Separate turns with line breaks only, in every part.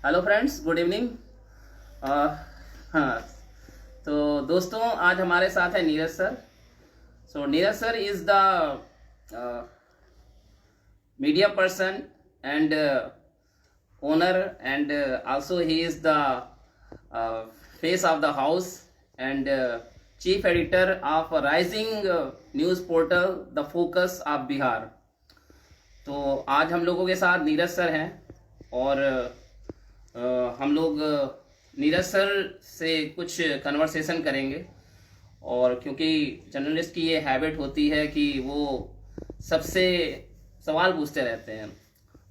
Hello friends, good evening. हाँ, तो दोस्तों आज हमारे साथ है Neeraj sir. So Neeraj sir is the media person and owner and also he is the face of the house and chief editor of a rising news portal the focus of Bihar। तो आज हम लोगों के साथ नीरज सर हैं और हम लोग नीरज सर से कुछ कन्वर्सेशन करेंगे। और क्योंकि जर्नलिस्ट की ये हैबिट होती है कि वो सबसे सवाल पूछते रहते हैं,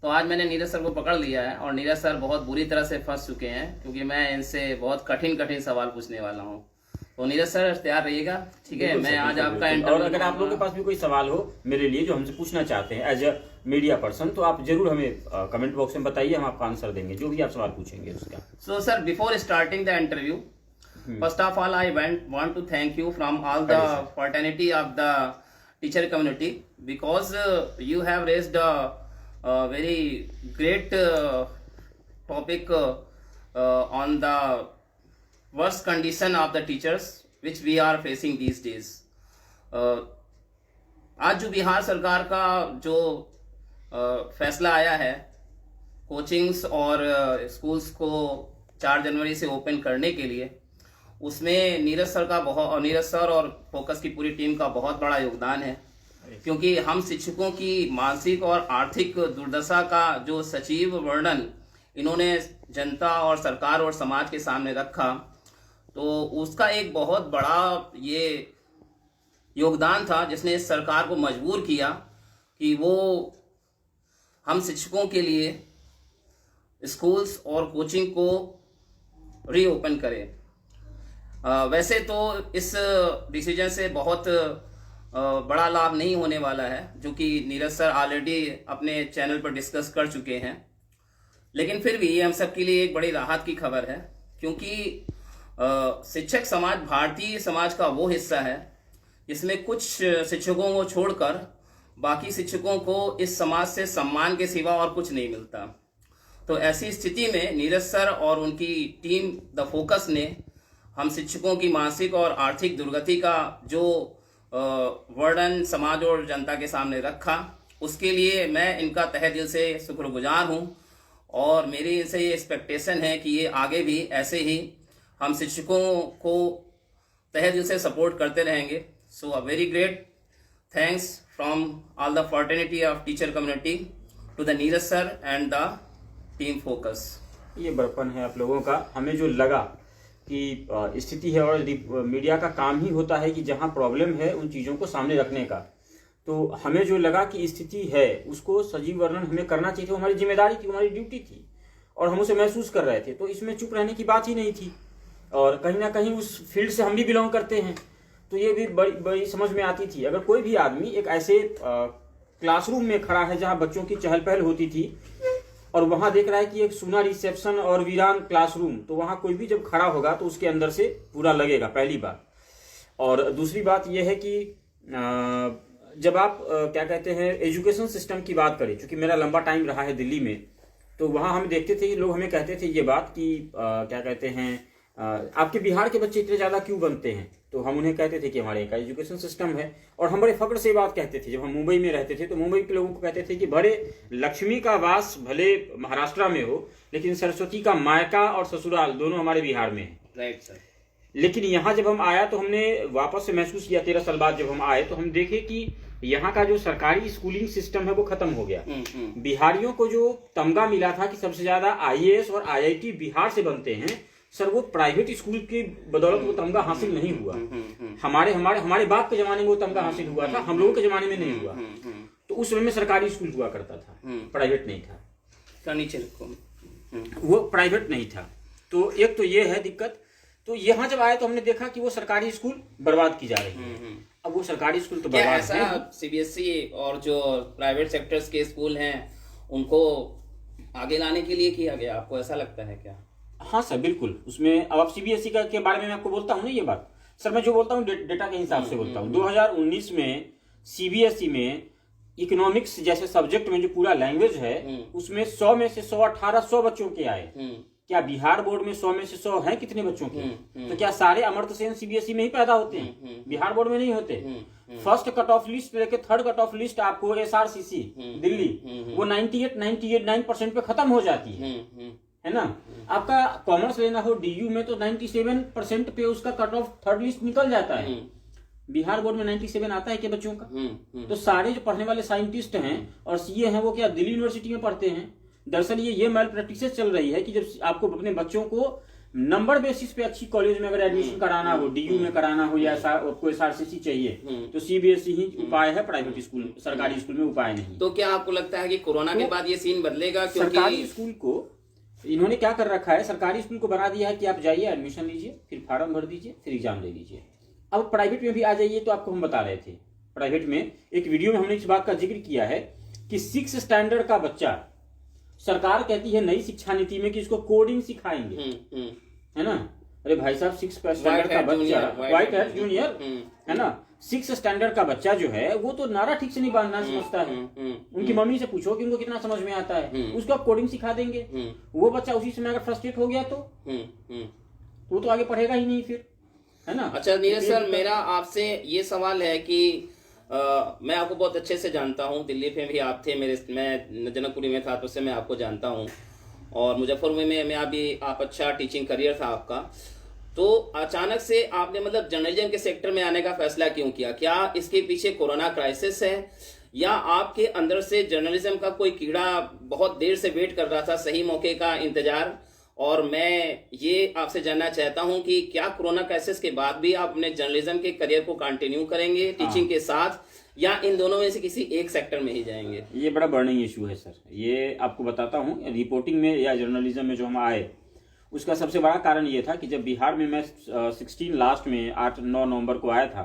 तो आज मैंने नीरज सर को पकड़ लिया है और नीरज सर बहुत बुरी तरह से फंस चुके हैं क्योंकि मैं इनसे बहुत कठिन सवाल पूछने वाला हूँ। तो नीरज सर तैयार रहिएगा, ठीक है? मैं आज आपका
और अगर आप लोगों के पास भी कोई सवाल हो मेरे लिए जो हमसे पूछना चाहते हैं एज अ मीडिया पर्सन, तो आप जरूर हमें कमेंट बॉक्स में बताइए, हम आपका आंसर देंगे जो भी आप सवाल पूछेंगे उसका।
So sir, before starting the interview, first of all I want to thank you from all the fraternity of the teacher community because you have raised a very great topic on the worst condition of the teachers which we are facing these days। आज जो बिहार सरकार का जो फैसला आया है coachings और schools को 4 जनवरी से ओपन करने के लिए, उसमें नीरज सर और फोकस की पूरी टीम का बहुत बड़ा योगदान है, क्योंकि हम शिक्षकों की मानसिक और आर्थिक दुर्दशा का जो सचिव वर्णन इन्होंने जनता और सरकार और समाज के सामने रखा, तो उसका एक बहुत बड़ा ये योगदान था जिसने इस सरकार को मजबूर किया कि वो हम शिक्षकों के लिए स्कूल्स और कोचिंग को रीओपन करें। वैसे तो इस डिसीजन से बहुत बड़ा लाभ नहीं होने वाला है, जो कि नीरज सर ऑलरेडी अपने चैनल पर डिस्कस कर चुके हैं, लेकिन फिर भी हम सब के लिए एक बड़ी राहत की खबर है, क्योंकि शिक्षक समाज भारतीय समाज का वो हिस्सा है जिसमें कुछ शिक्षकों को छोड़कर बाकी शिक्षकों को इस समाज से सम्मान के सिवा और कुछ नहीं मिलता। तो ऐसी स्थिति में नीरज सर और उनकी टीम द फोकस ने हम शिक्षकों की मानसिक और आर्थिक दुर्गति का जो वर्णन समाज और जनता के सामने रखा, उसके लिए मैं इनका तहे दिल से शुक्रगुजार हूँ और मेरी इनसे ये एक्सपेक्टेशन है कि ये आगे भी ऐसे ही हम शिक्षकों को तहे दिल से सपोर्ट करते रहेंगे। So a very great thanks from all the fraternity of teacher community to the Neeraj sir and the team focus.
ये बड़पन है आप लोगों का। हमें जो लगा कि स्थिति है और मीडिया का काम ही होता है कि जहां प्रॉब्लम है उन चीज़ों को सामने रखने का, तो हमें जो लगा कि स्थिति है उसको सजीव वर्णन हमें करना चाहिए, तो हमारी जिम्मेदारी थी, हमारी ड्यूटी थी और हम उसे महसूस कर रहे थे, तो इसमें चुप रहने की बात ही नहीं थी। और कहीं ना कहीं उस फील्ड से हम भी बिलोंग करते हैं, तो ये भी बड़ी समझ में आती थी। अगर कोई भी आदमी एक ऐसे क्लासरूम में खड़ा है जहाँ बच्चों की चहल पहल होती थी और वहां देख रहा है कि एक सूना रिसेप्शन और वीरान क्लासरूम, तो वहां कोई भी जब खड़ा होगा तो उसके अंदर से पूरा लगेगा, पहली बात। और दूसरी बात यह है कि जब आप क्या कहते हैं एजुकेशन सिस्टम की बात करें, क्योंकि मेरा लंबा टाइम रहा है दिल्ली में, तो वहां हम देखते थे कि लोग हमें कहते थे ये बात कि क्या कहते हैं आपके बिहार के बच्चे इतने ज्यादा क्यों बनते हैं, तो हम उन्हें कहते थे कि हमारे का एजुकेशन सिस्टम है। और हम बड़े फक्र से बात कहते थे। जब हम मुंबई में रहते थे तो मुंबई के लोगों को कहते थे कि बड़े लक्ष्मी का वास भले महाराष्ट्र में हो, लेकिन सरस्वती का मायका और ससुराल दोनों हमारे बिहार में है।
Right sir.
लेकिन यहाँ जब हम आया तो हमने वापस से महसूस किया, 13 साल बाद जब हम आए तो हम देखे कि यहाँ का जो सरकारी स्कूलिंग सिस्टम है वो खत्म हो गया। बिहारियों को जो तमगा मिला था कि सबसे ज्यादा IAS और IIT बिहार से बनते हैं, सर वो प्राइवेट स्कूल की बदौलत वो तमगा हासिल नहीं हुआ। हमारे बाप के जमाने में वो तमगा हासिल हुआ था, हम लोगों के जमाने में नहीं हुआ। तो उस समय में सरकारी स्कूल हुआ करता था, प्राइवेट नहीं था, वो प्राइवेट नहीं था। तो एक तो ये है दिक्कत। तो यहाँ जब आए तो हमने देखा कि वो सरकारी स्कूल बर्बाद की जा रही है। अब वो सरकारी स्कूल तो बर्बाद है।
CBSE और जो प्राइवेट सेक्टर्स के स्कूल हैं उनको आगे लाने के लिए किया गया, आपको ऐसा लगता है क्या?
हाँ सर, बिल्कुल। उसमें अब आप CBSE के बारे में मैं आपको बोलता हूँ ना, ये बात सर मैं जो बोलता हूँ डेटा के हिसाब से बोलता हूँ। 2019 में CBSE में इकोनॉमिक्स जैसे सब्जेक्ट में जो पूरा लैंग्वेज है उसमें 100 में से 100 1800 बच्चों के आए। क्या बिहार बोर्ड में 100 में से 100 हैं कितने बच्चों के? तो क्या सारे अमर्त्य सेन सीबीएसई में ही पैदा होते हैं? बिहार बोर्ड में नहीं होते। फर्स्ट कट ऑफ लिस्ट लेके थर्ड कट ऑफ लिस्ट आपको एसआरसीसी दिल्ली वो 98% पे खत्म हो जाती है ना। आपका कॉमर्स लेना हो डीयू में तो 97% पे उसका कट ऑफ थर्ड लिस्ट निकल जाता है। बिहार बोर्ड में 97 आता है क्या बच्चों का? तो सारे जो पढ़ने वाले साइंटिस्ट हैं और सीए हैं वो क्या दिल्ली यूनिवर्सिटी में पढ़ते हैं? दरअसल ये मैल प्रैक्टिस चल रही है कि जब आपको अपने बच्चों को नंबर बेसिस पे अच्छी कॉलेज में अगर एडमिशन कराना हो, डीयू में कराना हो या आपको एसआरसीसी चाहिए तो सीबीएसई ही उपाय है, प्राइवेट स्कूल सरकारी स्कूल में उपाय नहीं।
तो क्या आपको लगता है कि कोरोना के बाद ये सीन बदलेगा?
सरकारी स्कूल को इन्होंने क्या कर रखा है, सरकारी स्कूल को बना दिया है कि आप जाइए एडमिशन लीजिए, फिर फॉर्म भर दीजिए, फिर एग्जाम दे लीजिए। अब प्राइवेट में भी आ जाइए तो आपको हम बता रहे थे प्राइवेट में एक वीडियो में हमने इस बात का जिक्र किया है कि 6 स्टैंडर्ड का बच्चा सरकार कहती है नई शिक्षा नीति में कि इसको कोडिंग सिखाएंगे, है ना। अरे भाई साहब 6 स्टैंडर्ड का बच्चा, व्हाइट हैट जूनियर, है ना, 6 स्टैंडर्ड का बच्चा जो है वो तो नारा ठीक से नहीं बांधना समझता है। उनकी मम्मी से पूछो कि उनको कितना समझ में आता है, उसको आप कोडिंग सिखा देंगे। वो बच्चा उसी समय अगर फ्रस्ट्रेट हो गया तो वो तो आगे पढ़ेगा ही नहीं फिर, है ना।
अच्छा नीरज सर, मेरा आपसे ये सवाल है कि मैं आपको बहुत अच्छे से जानता हूँ, दिल्ली में भी आप थे, मैं जनकपुरी में था तो उससे मैं आपको जानता हूँ, और मुजफ्फरपुर में आप अच्छा टीचिंग करियर था आपका। तो अचानक से आपने मतलब जर्नलिज्म के सेक्टर में आने का फैसला क्यों किया? क्या इसके पीछे कोरोना क्राइसिस है या आपके अंदर से जर्नलिज्म का कोई कीड़ा बहुत देर से वेट कर रहा था, सही मौके का इंतजार? और मैं ये आपसे जानना चाहता हूं कि क्या कोरोना क्राइसिस के बाद भी आप अपने जर्नलिज्म के करियर को कंटिन्यू करेंगे टीचिंग के साथ, या इन दोनों में से किसी एक सेक्टर में ही जाएंगे? ये
बड़ा बर्निंग इशू है सर। ये आपको बताता हूँ, रिपोर्टिंग में या जर्नलिज्म में जो हम आए उसका सबसे बड़ा कारण ये था कि जब बिहार में मैं 16 लास्ट में 8-9 नवंबर को आया था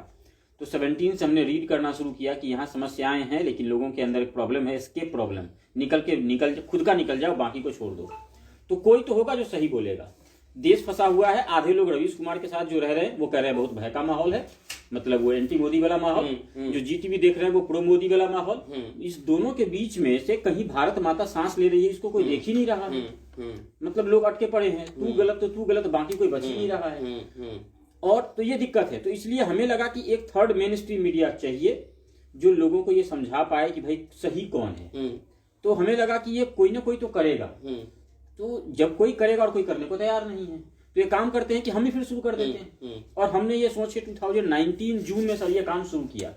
तो 17 से हमने रीड करना शुरू किया कि यहाँ समस्याएं हैं लेकिन लोगों के अंदर एक प्रॉब्लम है, एस्केप प्रॉब्लम, निकल खुद का निकल जाओ, बाकी को छोड़ दो। तो कोई तो होगा जो सही बोलेगा। देश फंसा हुआ है, आधे लोग रवीश कुमार के साथ जो रह रहे हैं वो कह रहे हैं बहुत भय का माहौल है, मतलब वो एंटी मोदी वाला माहौल, जो जीटीवी देख रहे हैं वो प्रो मोदी वाला माहौल। इस दोनों के बीच में से कहीं भारत माता सांस ले रही है, इसको कोई देख ही नहीं रहा है। मतलब लोग अटके पड़े हैं, तू गलत तो तू गलत, बाकी कोई बच ही नहीं रहा है। और तो ये दिक्कत है। तो इसलिए हमें लगा कि एक थर्ड मेन स्ट्रीम मीडिया चाहिए जो लोगों को ये समझा पाए कि भाई सही कौन है। तो हमें लगा कि ये कोई ना कोई तो करेगा। तो जब कोई करेगा और कोई करने को तैयार नहीं है तो ये काम करते हैं कि हम ही फिर शुरू कर देते हैं। और हमने ये सोच के 2019 जून में सर ये काम शुरू किया।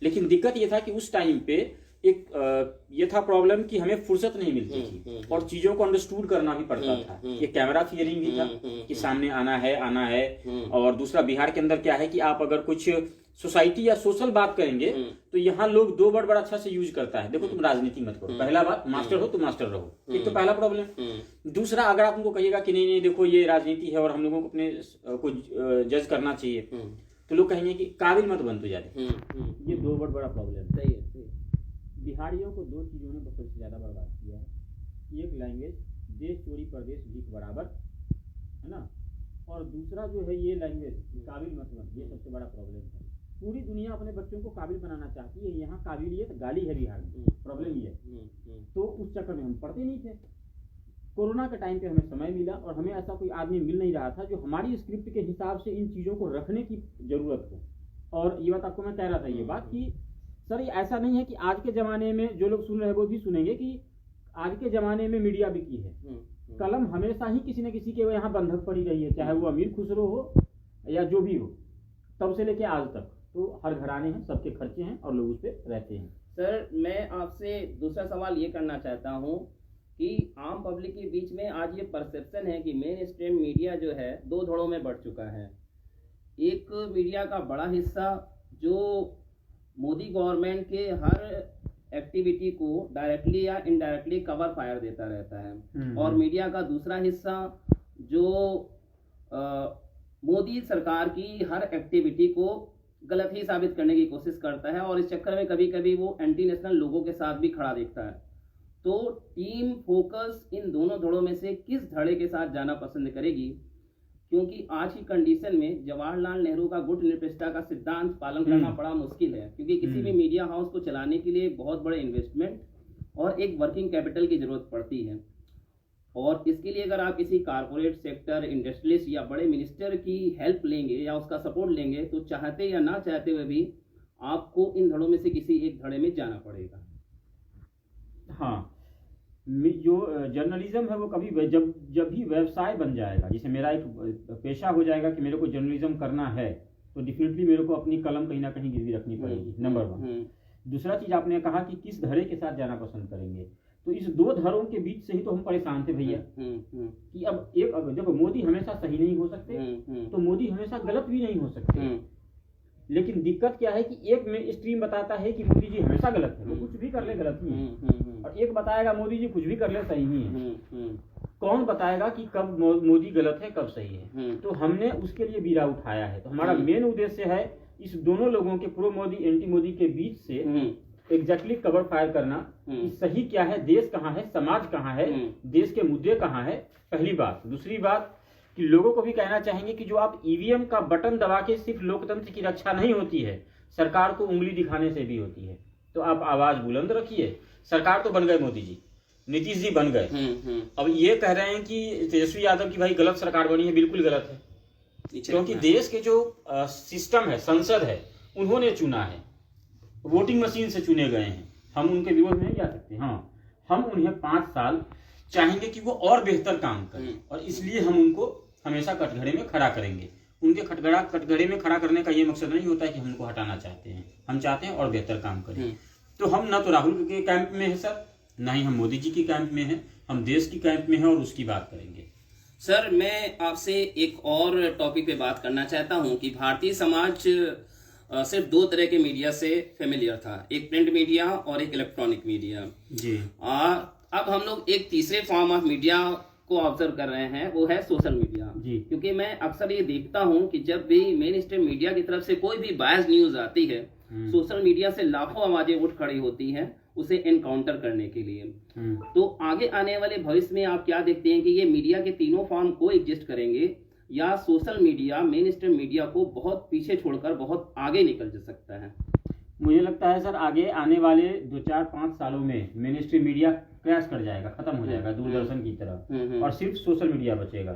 लेकिन दिक्कत ये था कि उस टाइम पे एक ये था प्रॉब्लम कि हमें फुर्सत नहीं मिलती थी और चीजों को अंडरस्टूड करना भी पड़ता था। ये कैमरा फियरिंग भी था कि सामने आना है। और दूसरा बिहार के अंदर क्या है कि आप अगर कुछ सोसाइटी या सोशल बात करेंगे तो यहाँ लोग 2 वर्ड बड़ा अच्छा से यूज करता है। देखो तुम राजनीति मत करो, पहला बात मास्टर हो तो मास्टर रहो, एक तो पहला प्रॉब्लम। दूसरा अगर आप उनको कहिएगा कि नहीं देखो ये राजनीति है और हम लोगों को अपने को जज करना चाहिए तो लोग कहेंगे कि काबिल मत बन तो ज्यादा। ये 2 वर्ड बड़ा प्रॉब्लम। सही है। बिहारियों को 2 चीजों ने सबसे ज्यादा बर्बाद किया है। एक लैंग्वेज, देश चोरी परदेश भीख बराबर, है ना, और दूसरा जो है ये लैंग्वेज काबिल मत बन, ये सबसे बड़ा प्रॉब्लम है। पूरी दुनिया अपने बच्चों को काबिल बनाना चाहती है, यहाँ काबिलियत गाली है बिहार में, प्रॉब्लम ये है। तो उस चक्कर में हम पढ़ते नहीं थे। कोरोना के टाइम पे हमें समय मिला और हमें ऐसा कोई आदमी मिल नहीं रहा था जो हमारी स्क्रिप्ट के हिसाब से इन चीज़ों को रखने की जरूरत हो। और ये बात आपको मैं कह रहा था ये बात कि सर ये ऐसा नहीं है कि आज के ज़माने में जो लोग सुन रहे हैं वो भी सुनेंगे कि आज के ज़माने में मीडिया बिकी है। कलम हमेशा ही किसी न किसी के यहाँ बंधक पड़ी रही है, चाहे वो अमीर खुसरो हो या जो भी हो, तब से लेके आज तक। तो हर घराने हैं, सबके खर्चे हैं और लोग उस पर रहते हैं।
सर मैं आपसे दूसरा सवाल ये करना चाहता हूँ कि आम पब्लिक के बीच में आज ये परसेप्शन है कि मेन स्ट्रीम मीडिया जो है 2 धड़ों में बढ़ चुका है। एक मीडिया का बड़ा हिस्सा जो मोदी गवर्नमेंट के हर एक्टिविटी को डायरेक्टली या इनडायरेक्टली कवर फायर देता रहता है, और मीडिया का दूसरा हिस्सा जो मोदी सरकार की हर एक्टिविटी को गलत ही साबित करने की कोशिश करता है, और इस चक्कर में कभी कभी वो एंटी नेशनल लोगों के साथ भी खड़ा दिखता है। तो टीम फोकस इन दोनों धड़ों में से किस धड़े के साथ जाना पसंद करेगी? क्योंकि आज की कंडीशन में जवाहरलाल नेहरू का गुट निरपेक्षता का सिद्धांत पालन करना बड़ा मुश्किल है, क्योंकि किसी भी मीडिया हाउस को चलाने के लिए बहुत बड़े इन्वेस्टमेंट और एक वर्किंग कैपिटल की जरूरत पड़ती है। और इसके लिए अगर आप किसी कारपोरेट सेक्टर, इंडस्ट्रियलिस्ट या बड़े मिनिस्टर की हेल्प लेंगे या उसका सपोर्ट लेंगे, तो चाहते या ना चाहते हुए भी आपको इन धड़ों में से किसी एक धड़े में जाना पड़ेगा।
हाँ, जो जर्नलिज्म है वो कभी जब भी व्यवसाय बन जाएगा, जैसे मेरा एक पेशा हो जाएगा कि मेरे को जर्नलिज्म करना है, तो डेफिनेटली मेरे को अपनी कलम कहीं ना कहीं गिरवी रखनी पड़ेगी, नंबर 1। दूसरा चीज आपने कहा कि किस धड़े के साथ जाना पसंद करेंगे, तो इस दो धड़ों के बीच से ही तो हम परेशान थे भैया कि अब देखो मोदी हमेशा सही नहीं हो सकते, तो मोदी हमेशा गलत भी नहीं हो सकते। लेकिन दिक्कत क्या है कि एक में स्ट्रीम बताता है कि मोदी जी हमेशा गलत है, वो कुछ भी कर ले गलत ही है, और एक बताएगा मोदी जी कुछ भी कर ले सही ही है। कौन बताएगा कि कब मोदी गलत है कब सही है? तो हमने उसके लिए बीड़ा उठाया है। तो हमारा मेन उद्देश्य है इस दोनों लोगों के, प्रो मोदी एंटी मोदी के बीच से एग्जैक्टली कवर फायर करना कि सही क्या है, देश कहाँ है, समाज कहाँ है, देश के मुद्दे कहाँ है, पहली बात। दूसरी बात कि लोगों को भी कहना चाहेंगे कि जो आप ईवीएम का बटन दबा के सिर्फ लोकतंत्र की रक्षा नहीं होती है, सरकार को उंगली दिखाने से भी होती है। तो आप आवाज बुलंद रखिए। सरकार तो बन गए मोदी जी, नीतीश जी बन गए, अब ये कह रहे हैं कि तेजस्वी यादव की भाई गलत सरकार बनी है, बिल्कुल गलत है। क्योंकि देश के जो सिस्टम है, संसद है, उन्होंने चुना है, वोटिंग मशीन से चुने गए हैं, हम उनके विरोध में नहीं जा सकते। हाँ, हम उन्हें 5 साल चाहेंगे कि वो और बेहतर काम करें, और इसलिए हम उनको हमेशा कटघरे में खड़ा करेंगे। उनके कटघरे में खड़ा करने का ये मकसद नहीं होता है कि हम उनको हटाना चाहते हैं, हम चाहते हैं और बेहतर काम करें। तो हम ना तो राहुल के कैंप में है सर, ना ही हम मोदी जी की कैंप में हैं, हम देश की कैंप में हैं और उसकी बात करेंगे।
सर, मैं आपसे एक और टॉपिक पे बात करना चाहता हूं कि भारतीय समाज सिर्फ 2 तरह के मीडिया से फेमिलियर था, एक प्रिंट मीडिया और एक इलेक्ट्रॉनिक मीडिया जी। अब हम लोग एक तीसरे फॉर्म ऑफ मीडिया को ऑब्जर्व कर रहे हैं, वो है सोशल मीडिया जी। क्योंकि मैं अक्सर ये देखता हूं कि जब भी मेन स्ट्रीम मीडिया की तरफ से कोई भी बायस न्यूज आती है, सोशल मीडिया से लाखों आवाजें उठ खड़ी होती हैं उसे एनकाउंटर करने के लिए। तो आगे आने वाले भविष्य में आप क्या देखते हैं कि ये मीडिया के तीनों फॉर्म को एग्जिस्ट करेंगे, या social media main stream media को बहुत पीछे छोड़कर बहुत आगे निकल जा सकता है?
मुझे लगता है सर आगे आने वाले 2, 4, 5 सालों में मेन स्ट्रीम मीडिया क्रैश कर जाएगा, खत्म हो जाएगा दूरदर्शन की तरह, और सिर्फ सोशल मीडिया बचेगा।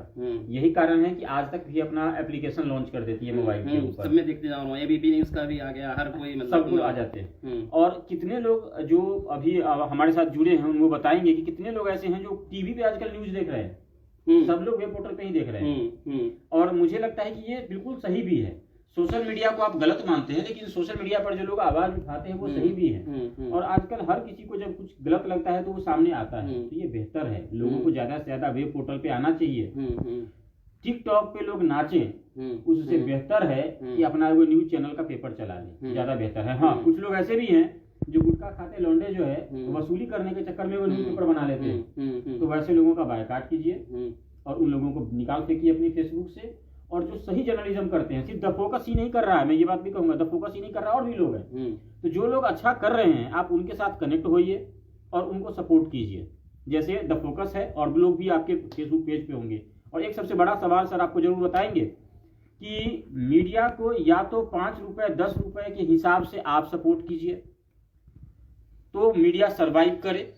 यही कारण है कि आज तक भी अपना एप्लीकेशन लॉन्च कर देती है मोबाइल के ऊपर।
सब में देखते जा रहा हूँ, एबीपी न्यूज का भी आ गया, हर कोई मतलब
सब लोग आ जाते हैं। और कितने लोग जो अभी हमारे साथ जुड़े हैं वो बताएंगे कि कितने लोग ऐसे हैं जो टीवी पे आजकल न्यूज देख रहे हैं, सब लोग वेब पोर्टल पे ही देख रहे हैं। और मुझे लगता है कि ये बिल्कुल सही भी है। सोशल मीडिया को आप गलत मानते हैं, लेकिन सोशल मीडिया पर जो लोग आवाज उठाते हैं वो सही भी है। और आजकल हर किसी को जब कुछ गलत लगता है तो वो सामने आता है, तो ये बेहतर है। लोगों को ज्यादा से ज्यादा वेब पोर्टल पे आना चाहिए। टिकटॉक पे लोग नाचें, उससे बेहतर है कि अपना वो न्यूज चैनल का पेपर चला लें, ज्यादा बेहतर है। हाँ, कुछ लोग ऐसे भी हैं जो गुटखा खाते लौंडे जो है वसूली करने के चक्कर में वो न्यूज पेपर बना लेते हैं, तो वैसे लोगों का बायकॉट कीजिए और उन लोगों को निकाल फेंकिए अपनी फेसबुक से। और जो सही जर्नलिज्म करते हैं, सिर्फ द फोकस ही नहीं कर रहा है, मैं ये बात भी कहूंगा, द फोकस ही नहीं कर रहा, और भी लोग हैं, तो जो लोग अच्छा कर रहे हैं आप उनके साथ कनेक्ट होइए और उनको सपोर्ट कीजिए। जैसे द फोकस है और लोग भी आपके फेसबुक पेज पे होंगे। और एक सबसे बड़ा सवाल सर आपको जरूर बताएंगे कि मीडिया को या तो 5 रुपए 10 रुपए के हिसाब से आप सपोर्ट कीजिए तो मीडिया सरवाइव करे।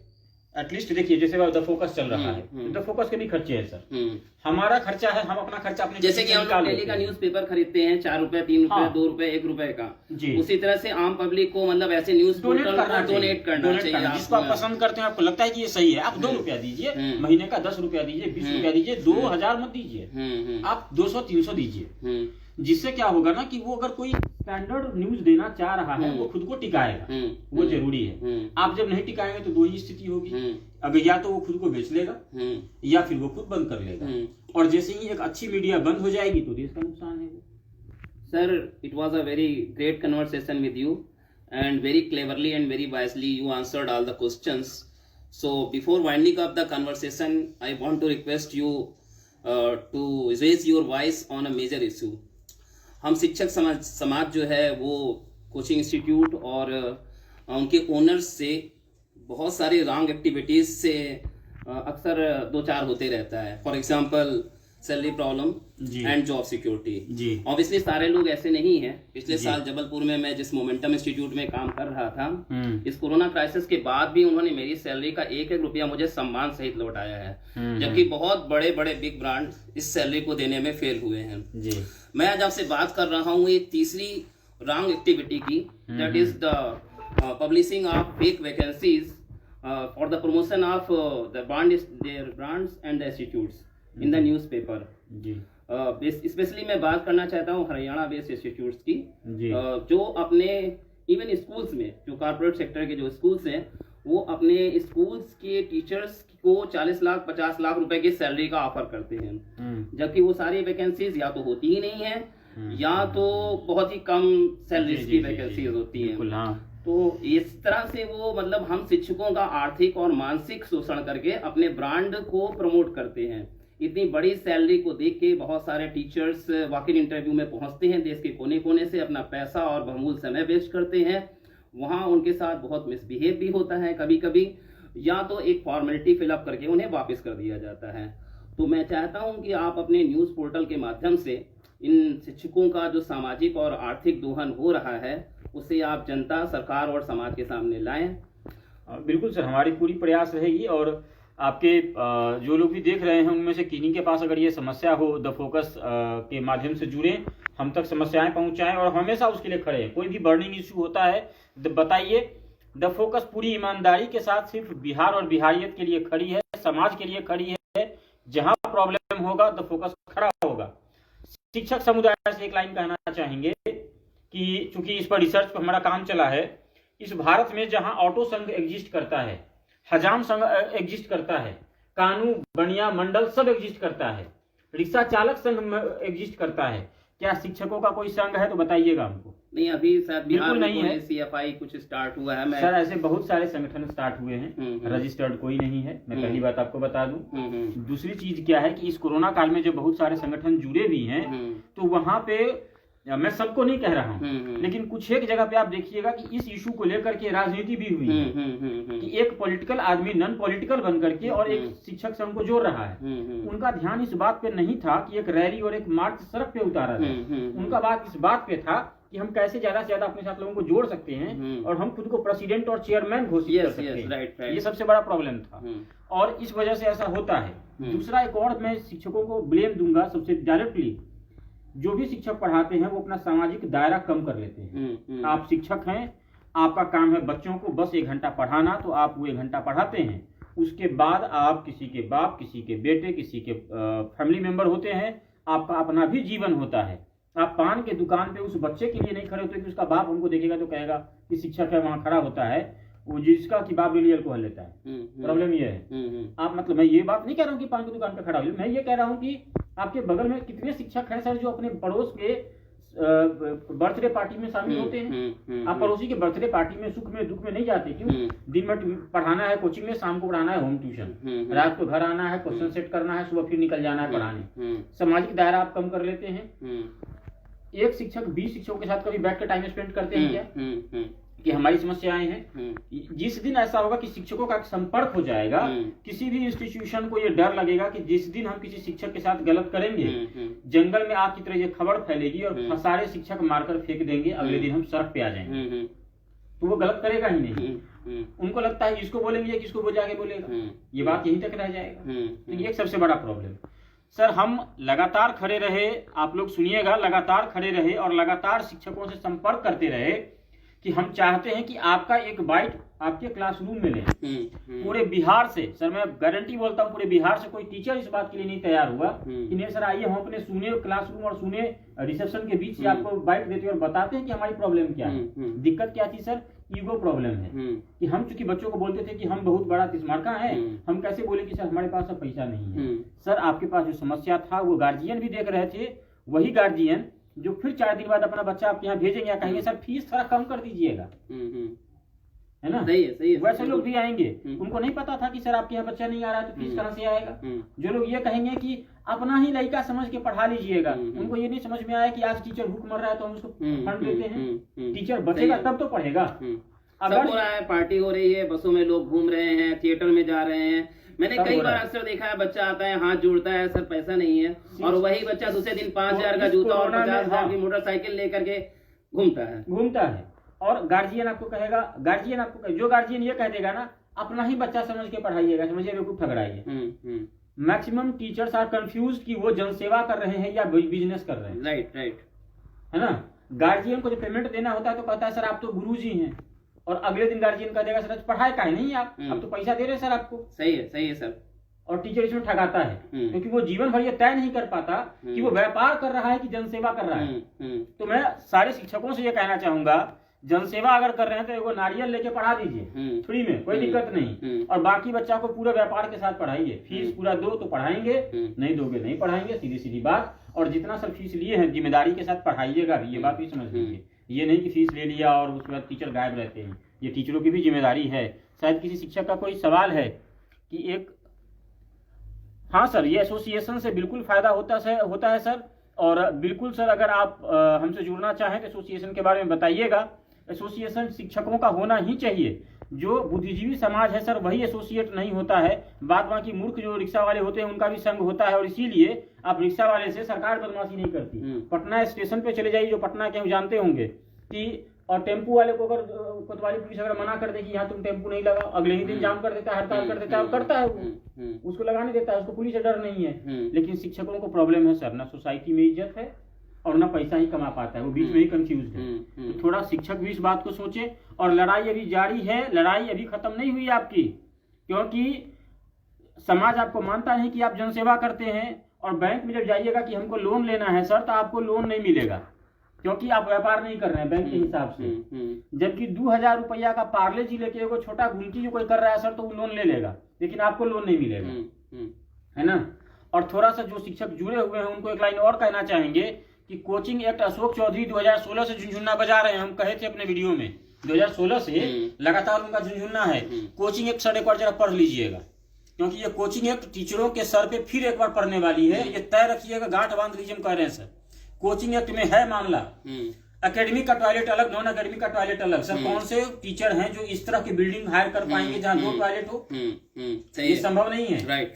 एटलीस्ट देखिए जैसे द फोकस चल रहा है, द फोकस के भी खर्चे हैं सर, हमारा खर्चा है, हम अपना खर्चा अपने,
जैसे कि हम लोग डेली का न्यूज़पेपर खरीदते हैं 4 रुपए 3 रुपए 2 रुपए 1 रुपए का जी, उसी तरह से आम पब्लिक को मतलब ऐसे न्यूज डोनेट करना चाहिए।
जिसको आप पसंद करते हैं, आपको लगता है कि ये सही है, आप 2 रुपया दीजिए, महीने का 10 रुपया दीजिए, 20 रुपया दीजिए, 2000 मत दीजिए, आप 200-300 दीजिए। जिससे क्या होगा ना कि वो अगर कोई स्टैंडर्ड न्यूज देना चाह रहा है वो खुद को टिकाएगा, वो जरूरी है। आप जब नहीं टिकाएंगे तो 2 ही स्थिति होगी, अगर या तो वो खुद को बेच लेगा या फिर वो खुद बंद कर लेगा। और जैसे ही एक अच्छी मीडिया बंद हो जाएगी तो देश का नुकसान है।
Sir, it was a very great conversation with you and very cleverly and very wisely you answered all the questions. So before winding up the conversation, I want to request you to raise your voice on a major issue. हम शिक्षक समाज जो है वो coaching institute और उनके owners से बहुत सारी रॉन्ग एक्टिविटीज से अक्सर 2-4 होते रहता है। फॉर एग्जांपल सैलरी प्रॉब्लम
जी
एंड जॉब सिक्योरिटी।
जी
ऑब्वियसली सारे लोग ऐसे नहीं हैं। पिछले
जी।
साल जबलपुर में मैं जिस मोमेंटम इंस्टीट्यूट में काम कर रहा था,
हम्म
इस कोरोना क्राइसिस के बाद भी उन्होंने मेरी सैलरी का एक एक रुपया मुझे सम्मान सहित लौटाया है, जबकि बहुत बड़े बड़े बिग ब्रांड इस सैलरी को देने में फेल हुए हैं।
जी
मैं आज आपसे बात कर रहा हूँ एक तीसरी रॉन्ग एक्टिविटी की, that is the publishing of fake vacancies for the promotion of the brands and the institutes in the newspaper.
जी
स्पेशली मैं बात करना चाहता हूँ हरियाणा बेस्ड इंस्टीट्यूट्स की,
जी
जो अपने इवन स्कूल्स में, जो कॉर्पोरेट सेक्टर के जो स्कूल्स हैं, वो अपने स्कूल्स के टीचर्स को 40 लाख 50 लाख रुपए की सैलरी का ऑफर करते हैं, जबकि वो सारी वैकेंसीज या तो होती ही नहीं है या तो बहुत ही कम सैलरीज की वैकेंसीज होती हैं।
हाँ
तो इस तरह से वो मतलब हम शिक्षकों का आर्थिक और मानसिक शोषण करके अपने ब्रांड को प्रमोट करते हैं। इतनी बड़ी सैलरी को देख के बहुत सारे टीचर्स वॉक इन इंटरव्यू में पहुंचते हैं, देश के कोने कोने से अपना पैसा और बहुमूल्य समय वेस्ट करते हैं। वहाँ उनके साथ बहुत मिसबिहेव भी होता है कभी कभी, या तो एक फॉर्मेलिटी फिलअप करके उन्हें वापस कर दिया जाता है। तो मैं चाहता हूँ कि आप अपने न्यूज़ पोर्टल के माध्यम से इन शिक्षकों का जो सामाजिक और आर्थिक दोहन हो रहा है उसे आप जनता, सरकार और समाज के सामने लाएं।
बिल्कुल सर, हमारी पूरी प्रयास रहेगी। और आपके जो लोग भी देख रहे हैं उनमें से किन्हीं के पास अगर ये समस्या हो, द फोकस के माध्यम से जुड़ें, हम तक समस्याएं पहुंचाएं और हमेशा उसके लिए खड़े हैं। कोई भी बर्निंग इशू होता है बताइए। द फोकस पूरी ईमानदारी के साथ सिर्फ बिहार और बिहारियत के लिए खड़ी है, समाज के लिए खड़ी है। जहां प्रॉब्लम होगा द फोकस खड़ा होगा। शिक्षक समुदाय से एक लाइन कहना चाहेंगे कि चूंकि इस पर रिसर्च पर हमारा काम चला है, इस भारत में जहां ऑटो संघ एग्जिस्ट करता है, हजाम संघ एग्जिस्ट करता है, कानून बनिया मंडल सब एग्जिस्ट करता है, रिक्शा चालक संघ एग्जिस्ट करता है, क्या शिक्षकों का कोई संघ है तो बताइएगा हमको।
नहीं, अभी शायद बिहार में
नहीं है।
CFI कुछ स्टार्ट हुआ है।
सर ऐसे बहुत सारे संगठन स्टार्ट हुए हैं, रजिस्टर्ड कोई नहीं है। मैं पहली बात आपको बता दूं। दूसरी चीज क्या है कि इस कोरोना काल में जो बहुत सारे संगठन जुड़े भी हैं, तो वहां पे मैं सबको नहीं कह रहा हूँ, लेकिन कुछ एक जगह पे आप देखिएगा कि इस इशू को लेकर के राजनीति भी हुई है कि एक पॉलिटिकल आदमी नॉन पॉलिटिकल बन करके और एक शिक्षक संघ को जोड़ रहा है। उनका ध्यान इस बात पे नहीं था कि एक रैली और एक मार्च सड़क पे उतारा जाए। उनका बात इस बात पे था कि हम कैसे ज्यादा से ज्यादा अपने साथ लोगों को जोड़ सकते हैं और हम खुद को प्रेसिडेंट और चेयरमैन घोषित कर सकते हैं। ये सबसे बड़ा प्रॉब्लम था और इस वजह से ऐसा होता है। दूसरा एक और मैं शिक्षकों को ब्लेम दूंगा सबसे डायरेक्टली, जो भी शिक्षक पढ़ाते हैं वो अपना सामाजिक दायरा कम कर लेते हैं। आप शिक्षक हैं, आपका काम है बच्चों को बस 1 घंटा पढ़ाना, तो आप वो 1 घंटा पढ़ाते हैं। उसके बाद आप किसी के बाप, किसी के बेटे, किसी के फैमिली मेंबर होते हैं, आपका अपना भी जीवन होता है। आप पान के दुकान पे उस बच्चे के लिए नहीं खड़े होते कि उसका बाप हमको देखेगा तो कहेगा कि शिक्षक है वहां खड़ा होता है, वो जिसका कि बाप डेली अल्कोहल लेता है। प्रॉब्लम ये है। आप मतलब मैं ये बात नहीं कह रहा हूँ कि पान की दुकान पे खड़ा हो, मैं ये कह रहा हूँ कि आपके बगल में कितने शिक्षक हैं सर जो अपने पड़ोस के बर्थडे पार्टी में शामिल होते हैं। आप पड़ोसी के बर्थडे पार्टी में सुख में दुख में नहीं जाते, क्यों? दिन में पढ़ाना है कोचिंग में, शाम को पढ़ाना है होम ट्यूशन, रात को घर आना है, क्वेश्चन सेट करना है, सुबह फिर निकल जाना है पढ़ाने। सामाजिक दायरा आप कम कर लेते हैं। एक शिक्षक 20 शिक्षकों के साथ कभी बैठ के टाइम स्पेंड करते हैं क्या कि हमारी समस्याएं हैं? जिस दिन ऐसा होगा कि शिक्षकों का संपर्क हो जाएगा, किसी भी इंस्टीट्यूशन को ये डर लगेगा कि जिस दिन हम किसी शिक्षक के साथ गलत करेंगे, जंगल में आग की तरह ये खबर फैलेगी और सारे शिक्षक मारकर फेंक देंगे, अगले दिन हम सड़क पे आ जाएंगे, तो वो गलत करेगा ही नहीं। उनको लगता है इसको बोलेंगे किसको वो जाके बोलेगा, ये बात यहीं तक रह जाएगा। तो ये एक सबसे बड़ा प्रॉब्लम। सर हम लगातार खड़े रहे, आप लोग सुनिएगा, लगातार खड़े रहे और लगातार शिक्षकों से संपर्क करते रहे कि हम चाहते हैं कि आपका एक बाइट आपके क्लासरूम में लें। पूरे बिहार से, सर मैं गारंटी बोलता हूँ, पूरे बिहार से कोई टीचर इस बात के लिए नहीं तैयार हुआ कि नहीं सर आइए हम अपने सुने क्लासरूम और सुने रिसेप्शन के बीच से आपको बाइट देते हैं और बताते हैं कि हमारी प्रॉब्लम क्या है। दिक्कत क्या थी सर? ईगो प्रॉब्लम है कि हम चूंकि बच्चों को बोलते थे कि हम बहुत बड़ा तिस्मारका है, हम कैसे बोले कि सर हमारे पास अब पैसा नहीं है। सर आपके पास जो समस्या था वो गार्जियन भी देख रहे थे, वही गार्जियन जो फिर 4 दिन बाद अपना बच्चा आपके यहाँ भेजेंगे या कहेंगे सर फीस थोड़ा कम कर दीजिएगा, है ना? सही है। वैसे लोग भी आएंगे, उनको नहीं पता था कि सर आपके यहाँ बच्चा नहीं आ रहा है तो फीस कहाँ से आएगा। जो लोग ये कहेंगे कि अपना ही लड़का समझ के पढ़ा लीजिएगा, उनको ये नहीं समझ में आया कि आज टीचर भूख मर रहा है तो हम उसको फंड देते हैं। टीचर बचेगा तब तो पढ़ेगा।
अगर हो रहा है, पार्टी हो रही है, बसों में लोग घूम रहे हैं, थिएटर में जा रहे हैं,
मैंने
सब
कई
हो रहा
बार
है।
अक्सर देखा है, बच्चा आता है, हाथ जोड़ता है, सर पैसा नहीं है, और वही बच्चा दूसरे दिन 5,000 का
इस
जूता और
कोरोना में,
50,000
हाँ।
की मोटरसाइकिल लेकर के घूमता है।
और गार्जियन आपको कहेगा, जो गार्जियन ये कह देगा ना, अपना ही बच्चा समझ के पढ़ाइएगा, समझिए बेवकूफ ठग रहा है। मैक्सिमम टीचर्स आर कंफ्यूज कि वो जनसेवा कर रहे हैं या बिजनेस कर रहे हैं।
राइट।
है ना। गार्जियन को जो पेमेंट देना होता है तो कहता है सर आप तो गुरुजी हैं, और अगले दिन गार्जियन कह देगा सर पढ़ाए काहे नहीं आप तो पैसा दे रहे हैं सर आपको।
सही है सर।
और टीचर इसमें ठगाता है, क्योंकि वो जीवन भर ये तय नहीं कर पाता कि वो व्यापार कर रहा है कि जनसेवा कर रहा है। तो मैं सारे शिक्षकों से ये कहना चाहूंगा, जनसेवा अगर कर रहे हैं तो एगो नारियल लेके पढ़ा दीजिए फ्री में, कोई दिक्कत नहीं, और बाकी बच्चा को पूरे व्यापार के साथ पढ़ाइए। फीस पूरा दो तो पढ़ाएंगे, नहीं दोगे नहीं पढ़ाएंगे, सीधी सीधी बात। और जितना सर फीस लिए हैं जिम्मेदारी के साथ पढ़ाइएगा भी, ये बात भी समझ लीजिए। ये नहीं कि फीस ले लिया और उसके बाद टीचर गायब रहते हैं, ये टीचरों की भी जिम्मेदारी है। शायद किसी शिक्षक का कोई सवाल है कि एक, हाँ सर, ये एसोसिएशन से बिल्कुल फायदा होता है सर। और बिल्कुल सर, अगर आप हमसे जुड़ना चाहें तो एसोसिएशन के बारे में बताइएगा। एसोसिएशन शिक्षकों का होना ही चाहिए। जो बुद्धिजीवी समाज है सर वही एसोसिएट नहीं होता है, बाद बाकी मूर्ख जो रिक्शा वाले होते हैं उनका भी संघ होता है। और इसीलिए आप रिक्शा वाले से सरकार बदमाशी नहीं करती। पटना स्टेशन पे चले जाइए, जो पटना के जानते होंगे कि, और टेम्पू वाले को अगर कोतवाली पुलिस अगर मना कर दे कि यहाँ तुम टेम्पू नहीं लगाओ, अगले ही दिन जाम कर देता है, हड़ताल कर देता है, और करता है वो, उसको लगाने देता है, उसको पुलिस से डर नहीं है। लेकिन शिक्षकों को प्रॉब्लम है सर, ना सोसाइटी में इज्जत है और ना पैसा ही कमा पाता है, वो बीच में ही कंफ्यूज है। तो थोड़ा शिक्षक भी इस बात को सोचे। और लड़ाई अभी जारी है, लड़ाई अभी खत्म नहीं हुई आपकी, क्योंकि समाज आपको मानता नहीं कि आप जनसेवा करते हैं। और बैंक में जब जाइएगा कि हमको लोन लेना है सर, तो आपको लोन नहीं मिलेगा, क्योंकि आप व्यापार नहीं कर रहे हैं बैंक के हिसाब से। जबकि 2,000 रुपया का पार्ले जी लेके एगो छोटा गुलकी जो कोई कर रहा है सर, तो वो लोन ले लेगा, लेकिन आपको लोन नहीं मिलेगा। है ना। और थोड़ा सा जो शिक्षक जुड़े हुए हैं उनको एक लाइन और कहना चाहेंगे कि कोचिंग एक्ट अशोक चौधरी 2016 से झुनझुना बजा रहे हैं। हम कहे थे अपने वीडियो में 2016 से लगातार उनका झुनझुना है। कोचिंग एक्ट सर एक बार जरा पढ़ लीजिएगा, क्योंकि ये कोचिंग एक्ट टीचरों के सर पे फिर एक बार पढ़ने वाली है। ये तय रखिएगा, गांठ बांध लीजिए, हम कह रहे हैं सर। कोचिंग एक्ट में है मामला, एकेडमी का टॉयलेट अलग, नॉन एकेडमी का टॉयलेट अलग। सर कौन से टीचर हैं जो इस तरह की बिल्डिंग हायर कर पाएंगे जहां 2 टॉयलेट हो? ये संभव नहीं है।
राइट।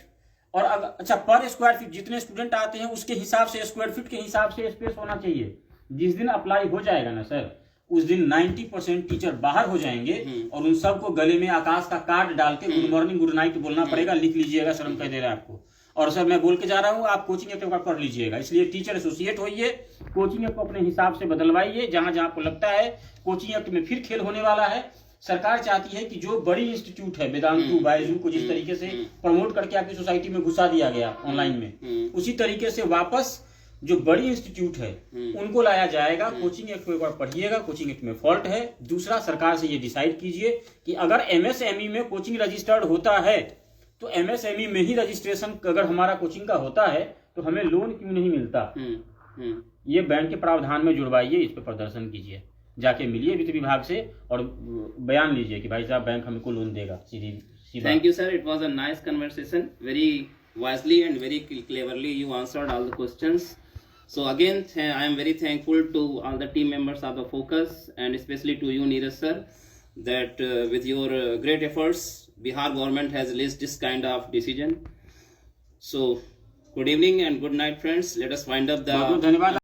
और अच्छा, पर स्क्वायर फीट जितने स्टूडेंट आते हैं उसके हिसाब से, स्क्वायर फीट के हिसाब से स्पेस होना चाहिए। जिस दिन अप्लाई हो जाएगा ना सर, उस दिन 90% टीचर बाहर हो जाएंगे और उन सबको गले में आकाश का कार्ड डाल के गुड मॉर्निंग गुड नाइट बोलना पड़ेगा। लिख लीजिएगा सर, हम कह दे रहे हैं आपको। और सर मैं बोल के जा रहा हूँ, आप कोचिंग एक्ट पढ़ लीजिएगा। इसलिए टीचर एसोसिएट होइए, कोचिंग एक्ट को अपने हिसाब से बदलवाइए। जहां जहां आपको लगता है कोचिंग एक्ट में फिर खेल होने वाला है, सरकार चाहती है कि जो बड़ी इंस्टीट्यूट है, वेदांतु, बायजू को जिस तरीके से प्रमोट करके आपकी सोसाइटी में घुसा दिया गया ऑनलाइन में, उसी तरीके से वापस जो बड़ी इंस्टीट्यूट है उनको लाया जाएगा। कोचिंग एक्ट को एक बार पढ़िएगा, कोचिंग एक्ट में फॉल्ट है। दूसरा, सरकार से ये डिसाइड कीजिए कि अगर एमएसएमई में कोचिंग रजिस्टर्ड होता है तो एमएसएमई में ही रजिस्ट्रेशन अगर हमारा कोचिंग का होता है तो हमें लोन क्यों नहीं मिलता? ये बैंक के प्रावधान में जुड़वाइए, इस पर प्रदर्शन कीजिए, जाके मिलिए वित्त विभाग से और बयान लीजिए कि भाई साहब बैंक हमको लोन देगा सीधी।
Thank you sir, it was a nice conversation, very wisely and very cleverly you answered all the questions. So again I am very thankful to all the team members of the Focus, and especially to you Neeraj sir, that with your great efforts Bihar government has released this kind of decision. So good evening and good night friends, let us wind up the
धन्यवाद।